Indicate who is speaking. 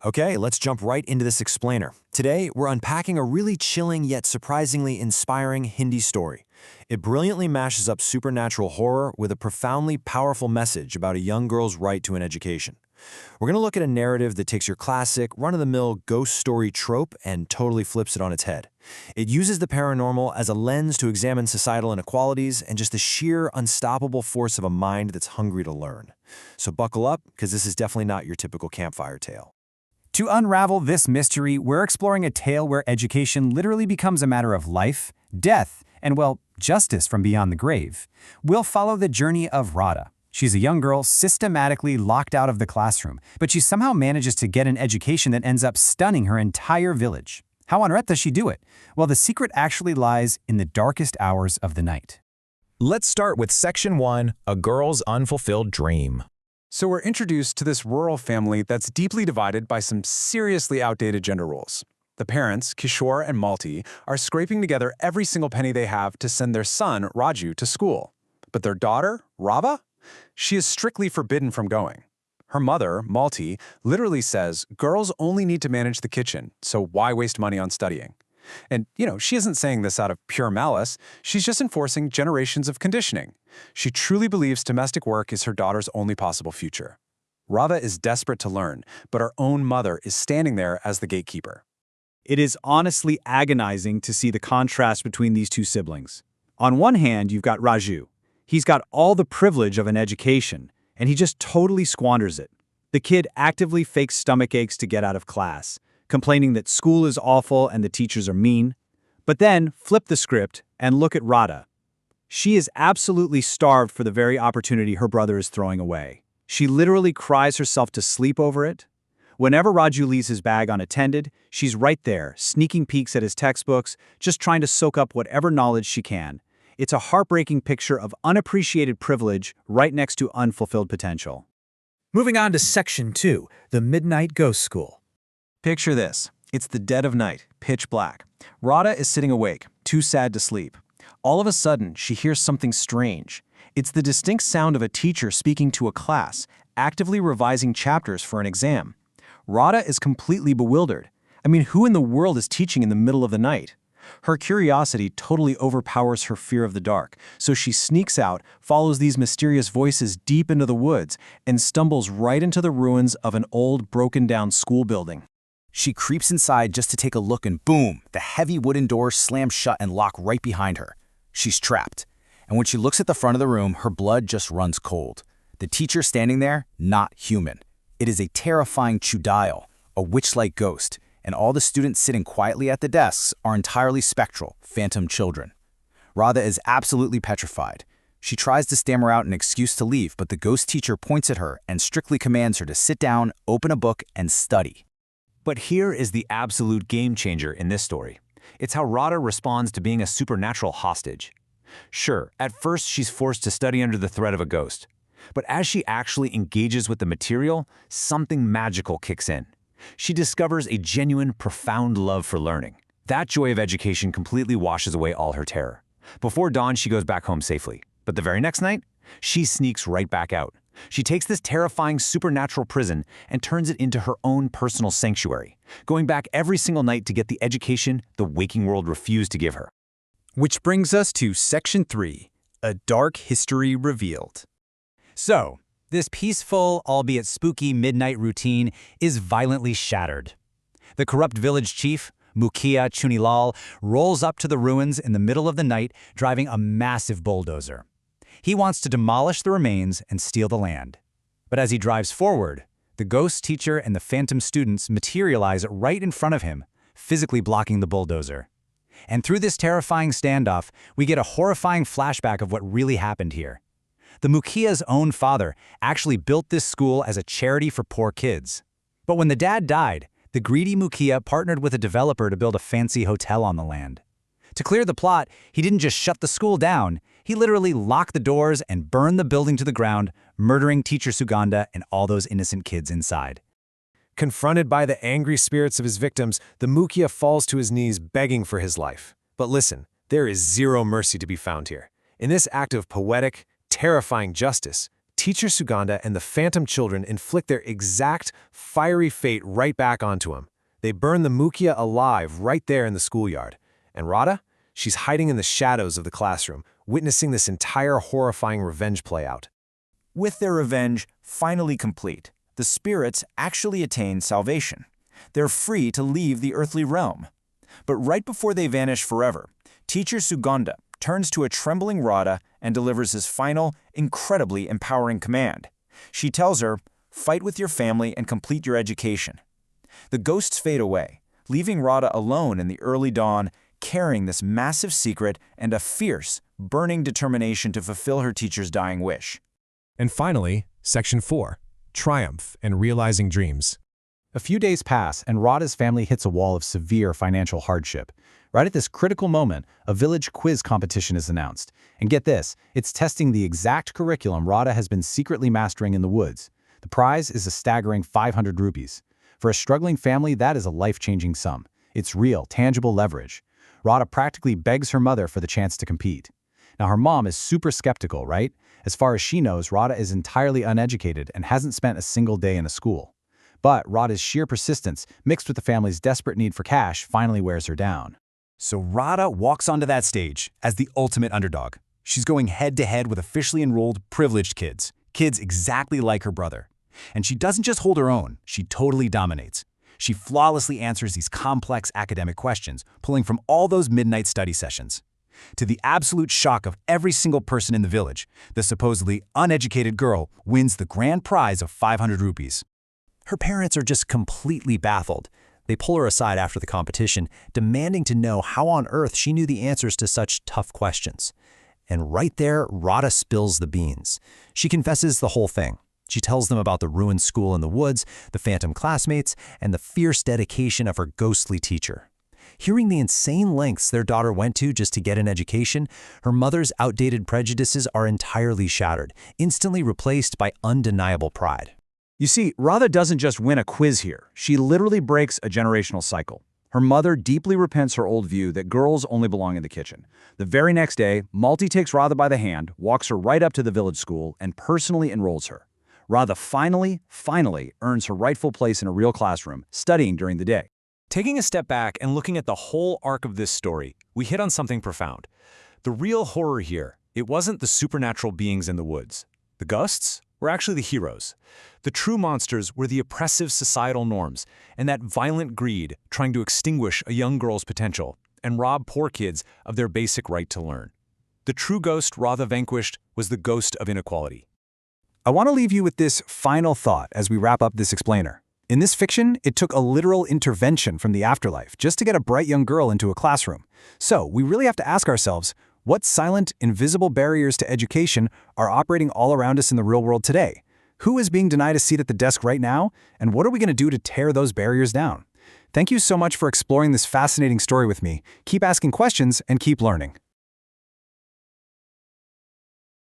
Speaker 1: Okay, let's jump right into this explainer. Today, we're unpacking a really chilling yet surprisingly inspiring Hindi story. It brilliantly mashes up supernatural horror with a profoundly powerful message about a young girl's right to an education. We're going to look at a narrative that takes your classic, run-of-the-mill ghost story trope and totally flips it on its head. It uses the paranormal as a lens to examine societal inequalities and just the sheer, unstoppable force of a mind that's hungry to learn. So buckle up, because this is definitely not your typical campfire tale.
Speaker 2: To unravel this mystery, we're exploring a tale where education literally becomes a matter of life, death, and, well, justice from beyond the grave. We'll follow the journey of Radha. She's a young girl systematically locked out of the classroom, but she somehow manages to get an education that ends up stunning her entire village. How on earth does she do it? Well, the secret actually lies in the darkest hours of the night.
Speaker 3: Let's start with Section 1, A Girl's Unfulfilled Dream.
Speaker 4: So we're introduced to this rural family that's deeply divided by some seriously outdated gender roles. The parents, Kishore and Malti, are scraping together every single penny they have to send their son, Raju, to school. But their daughter, Rava? She is strictly forbidden from going. Her mother, Malti, literally says girls only need to manage the kitchen, so why waste money on studying? And, she isn't saying this out of pure malice. She's just enforcing generations of conditioning. She truly believes domestic work is her daughter's only possible future. Rava is desperate to learn, but her own mother is standing there as the gatekeeper.
Speaker 2: It is honestly agonizing to see the contrast between these two siblings. On one hand, you've got Raju. He's got all the privilege of an education, and he just totally squanders it. The kid actively fakes stomach aches to get out of class, complaining that school is awful and the teachers are mean. But then, flip the script and look at Radha. She is absolutely starved for the very opportunity her brother is throwing away. She literally cries herself to sleep over it. Whenever Raju leaves his bag unattended, she's right there, sneaking peeks at his textbooks, just trying to soak up whatever knowledge she can. It's a heartbreaking picture of unappreciated privilege right next to unfulfilled potential.
Speaker 5: Moving on to Section 2, The Midnight Ghost School.
Speaker 4: Picture this. It's the dead of night, pitch black. Radha is sitting awake, too sad to sleep. All of a sudden, she hears something strange. It's the distinct sound of a teacher speaking to a class, actively revising chapters for an exam. Radha is completely bewildered. Who in the world is teaching in the middle of the night? Her curiosity totally overpowers her fear of the dark, so she sneaks out, follows these mysterious voices deep into the woods, and stumbles right into the ruins of an old, broken-down school building.
Speaker 2: She creeps inside just to take a look and boom, the heavy wooden doors slam shut and lock right behind her. She's trapped. And when she looks at the front of the room, her blood just runs cold. The teacher standing there, not human. It is a terrifying Chudail, a witch-like ghost, and all the students sitting quietly at the desks are entirely spectral, phantom children. Radha is absolutely petrified. She tries to stammer out an excuse to leave, but the ghost teacher points at her and strictly commands her to sit down, open a book, and study.
Speaker 1: But here is the absolute game changer in this story. It's how Radha responds to being a supernatural hostage. Sure, at first she's forced to study under the threat of a ghost. But as she actually engages with the material, something magical kicks in. She discovers a genuine, profound love for learning. That joy of education completely washes away all her terror. Before dawn, she goes back home safely. But the very next night, she sneaks right back out. She takes this terrifying supernatural prison and turns it into her own personal sanctuary, going back every single night to get the education the waking world refused to give her.
Speaker 2: Which brings us to Section 3, A Dark History Revealed. So, this peaceful, albeit spooky midnight routine is violently shattered. The corrupt village chief, Mukhiya Chunilal, rolls up to the ruins in the middle of the night driving a massive bulldozer. He wants to demolish the remains and steal the land. But as he drives forward, the ghost teacher and the phantom students materialize right in front of him, physically blocking the bulldozer. And through this terrifying standoff, we get a horrifying flashback of what really happened here. The Mukhiya's own father actually built this school as a charity for poor kids. But when the dad died, the greedy Mukhiya partnered with a developer to build a fancy hotel on the land. To clear the plot, he didn't just shut the school down, he literally locked the doors and burned the building to the ground, murdering teacher Sugandha and all those innocent kids inside.
Speaker 3: Confronted by the angry spirits of his victims, the Mukhiya falls to his knees begging for his life. But listen, there is zero mercy to be found here. In this act of poetic, terrifying justice, Teacher Sugandha and the Phantom children inflict their exact fiery fate right back onto him. They burn the Mukhya alive right there in the schoolyard. And Radha? She's hiding in the shadows of the classroom, witnessing this entire horrifying revenge play out.
Speaker 6: With their revenge finally complete, the spirits actually attain salvation. They're free to leave the earthly realm. But right before they vanish forever, Teacher Sugandha turns to a trembling Radha and delivers his final, incredibly empowering command. She tells her, "Fight with your family and complete your education." The ghosts fade away, leaving Radha alone in the early dawn, carrying this massive secret and a fierce, burning determination to fulfill her teacher's dying wish.
Speaker 7: And finally, Section 4, Triumph and Realizing Dreams.
Speaker 2: A few days pass, and Radha's family hits a wall of severe financial hardship. Right at this critical moment, a village quiz competition is announced. And get this, it's testing the exact curriculum Radha has been secretly mastering in the woods. The prize is a staggering 500 rupees. For a struggling family, that is a life-changing sum. It's real, tangible leverage. Radha practically begs her mother for the chance to compete. Now, her mom is super skeptical, right? As far as she knows, Radha is entirely uneducated and hasn't spent a single day in a school. But Radha's sheer persistence, mixed with the family's desperate need for cash, finally wears her down.
Speaker 8: So Radha walks onto that stage as the ultimate underdog. She's going head-to-head with officially enrolled, privileged kids exactly like her brother. And she doesn't just hold her own, she totally dominates. She flawlessly answers these complex academic questions, pulling from all those midnight study sessions. To the absolute shock of every single person in the village, the supposedly uneducated girl wins the grand prize of 500 rupees.
Speaker 1: Her parents are just completely baffled. They pull her aside after the competition, demanding to know how on earth she knew the answers to such tough questions. And right there, Radha spills the beans. She confesses the whole thing. She tells them about the ruined school in the woods, the phantom classmates, and the fierce dedication of her ghostly teacher. Hearing the insane lengths their daughter went to just to get an education, her mother's outdated prejudices are entirely shattered, instantly replaced by undeniable pride.
Speaker 6: You see, Radha doesn't just win a quiz here. She literally breaks a generational cycle. Her mother deeply repents her old view that girls only belong in the kitchen. The very next day, Malti takes Radha by the hand, walks her right up to the village school, and personally enrolls her. Radha finally earns her rightful place in a real classroom, studying during the day.
Speaker 1: Taking a step back and looking at the whole arc of this story, we hit on something profound. The real horror here, it wasn't the supernatural beings in the woods. The ghosts were actually the heroes. The true monsters were the oppressive societal norms and that violent greed trying to extinguish a young girl's potential and rob poor kids of their basic right to learn. The true ghost Radha vanquished was the ghost of inequality.
Speaker 6: I want to leave you with this final thought as we wrap up this explainer. In this fiction, it took a literal intervention from the afterlife just to get a bright young girl into a classroom. So we really have to ask ourselves, what silent, invisible barriers to education are operating all around us in the real world today? Who is being denied a seat at the desk right now? And what are we going to do to tear those barriers down? Thank you so much for exploring this fascinating story with me. Keep asking questions and keep learning.